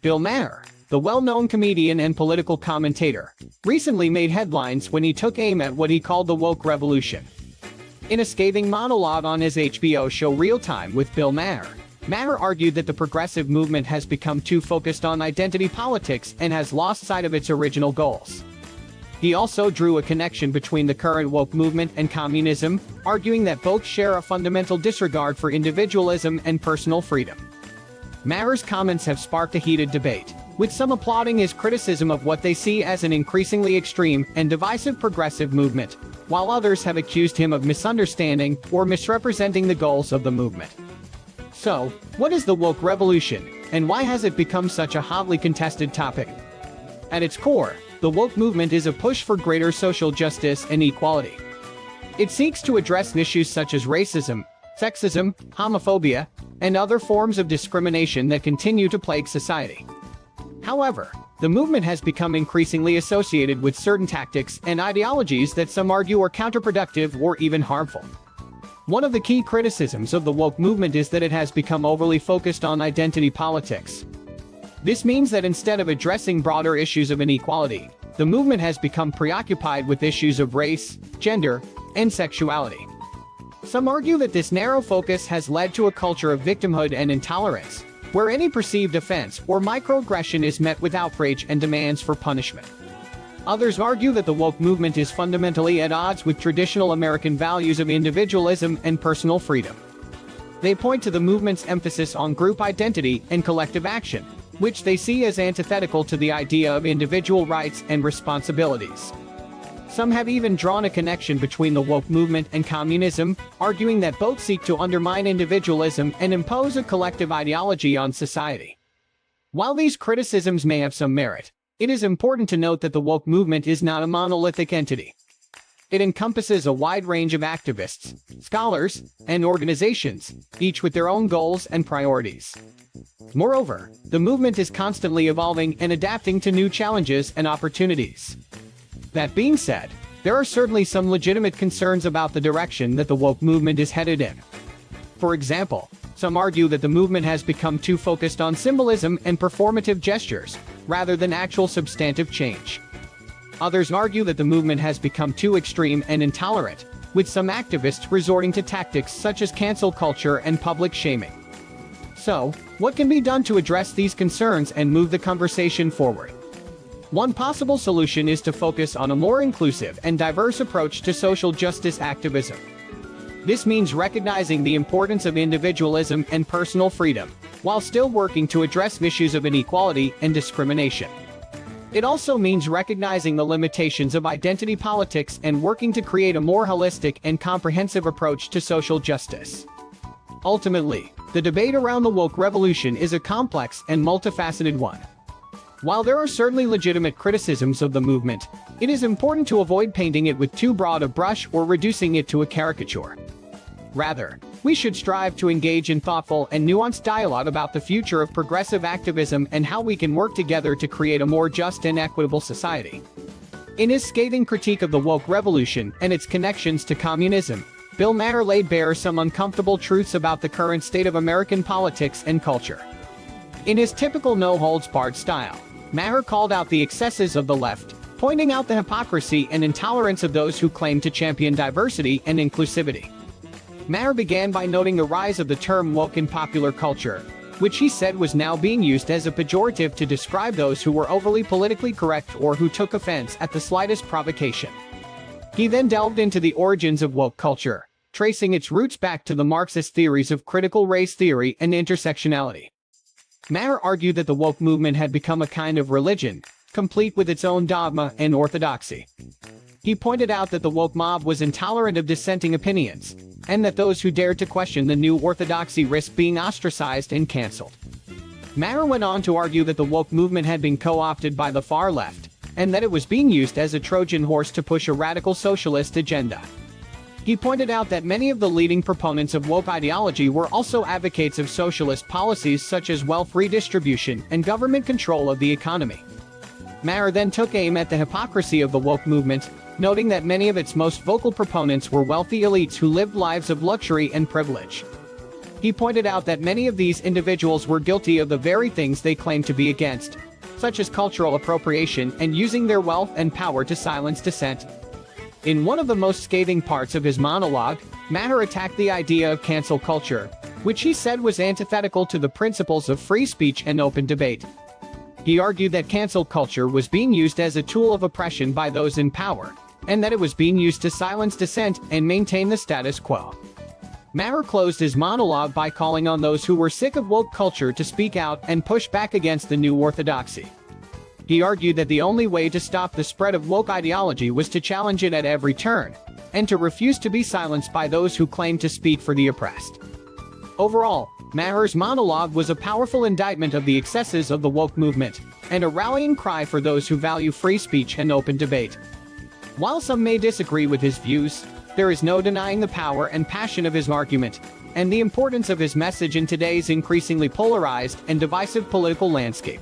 Bill Maher, the well-known comedian and political commentator, recently made headlines when he took aim at what he called the woke revolution. In a scathing monologue on his HBO show Real Time with Bill Maher, Maher argued that the progressive movement has become too focused on identity politics and has lost sight of its original goals. He also drew a connection between the current woke movement and communism, arguing that both share a fundamental disregard for individualism and personal freedom. Maher's comments have sparked a heated debate, with some applauding his criticism of what they see as an increasingly extreme and divisive progressive movement, while others have accused him of misunderstanding or misrepresenting the goals of the movement. So, what is the woke revolution, and why has it become such a hotly contested topic? At its core, the woke movement is a push for greater social justice and equality. It seeks to address issues such as racism, sexism, homophobia, and other forms of discrimination that continue to plague society. However, the movement has become increasingly associated with certain tactics and ideologies that some argue are counterproductive or even harmful. One of the key criticisms of the woke movement is that it has become overly focused on identity politics. This means that instead of addressing broader issues of inequality, the movement has become preoccupied with issues of race, gender, and sexuality. Some argue that this narrow focus has led to a culture of victimhood and intolerance, where any perceived offense or microaggression is met with outrage and demands for punishment. Others argue that the woke movement is fundamentally at odds with traditional American values of individualism and personal freedom. They point to the movement's emphasis on group identity and collective action, which they see as antithetical to the idea of individual rights and responsibilities. Some have even drawn a connection between the woke movement and communism, arguing that both seek to undermine individualism and impose a collective ideology on society. While these criticisms may have some merit, it is important to note that the woke movement is not a monolithic entity. It encompasses a wide range of activists, scholars, and organizations, each with their own goals and priorities. Moreover, the movement is constantly evolving and adapting to new challenges and opportunities. That being said, there are certainly some legitimate concerns about the direction that the woke movement is headed in. For example, some argue that the movement has become too focused on symbolism and performative gestures, rather than actual substantive change. Others argue that the movement has become too extreme and intolerant, with some activists resorting to tactics such as cancel culture and public shaming. So, what can be done to address these concerns and move the conversation forward? One possible solution is to focus on a more inclusive and diverse approach to social justice activism. This means recognizing the importance of individualism and personal freedom, while still working to address issues of inequality and discrimination. It also means recognizing the limitations of identity politics and working to create a more holistic and comprehensive approach to social justice. Ultimately, the debate around the woke revolution is a complex and multifaceted one. While there are certainly legitimate criticisms of the movement, it is important to avoid painting it with too broad a brush or reducing it to a caricature. Rather, we should strive to engage in thoughtful and nuanced dialogue about the future of progressive activism and how we can work together to create a more just and equitable society. In his scathing critique of the woke revolution and its connections to communism, Bill Maher laid bare some uncomfortable truths about the current state of American politics and culture. In his typical no-holds-barred style, Maher called out the excesses of the left, pointing out the hypocrisy and intolerance of those who claim to champion diversity and inclusivity. Maher began by noting the rise of the term woke in popular culture, which he said was now being used as a pejorative to describe those who were overly politically correct or who took offense at the slightest provocation. He then delved into the origins of woke culture, tracing its roots back to the Marxist theories of critical race theory and intersectionality. Maher argued that the woke movement had become a kind of religion, complete with its own dogma and orthodoxy. He pointed out that the woke mob was intolerant of dissenting opinions, and that those who dared to question the new orthodoxy risked being ostracized and canceled. Maher went on to argue that the woke movement had been co-opted by the far left, and that it was being used as a Trojan horse to push a radical socialist agenda. He pointed out that many of the leading proponents of woke ideology were also advocates of socialist policies such as wealth redistribution and government control of the economy. Maher then took aim at the hypocrisy of the woke movement, noting that many of its most vocal proponents were wealthy elites who lived lives of luxury and privilege. He pointed out that many of these individuals were guilty of the very things they claimed to be against, such as cultural appropriation and using their wealth and power to silence dissent. In one of the most scathing parts of his monologue, Maher attacked the idea of cancel culture, which he said was antithetical to the principles of free speech and open debate. He argued that cancel culture was being used as a tool of oppression by those in power, and that it was being used to silence dissent and maintain the status quo. Maher closed his monologue by calling on those who were sick of woke culture to speak out and push back against the new orthodoxy. He argued that the only way to stop the spread of woke ideology was to challenge it at every turn, and to refuse to be silenced by those who claim to speak for the oppressed. Overall, Maher's monologue was a powerful indictment of the excesses of the woke movement, and a rallying cry for those who value free speech and open debate. While some may disagree with his views, there is no denying the power and passion of his argument, and the importance of his message in today's increasingly polarized and divisive political landscape.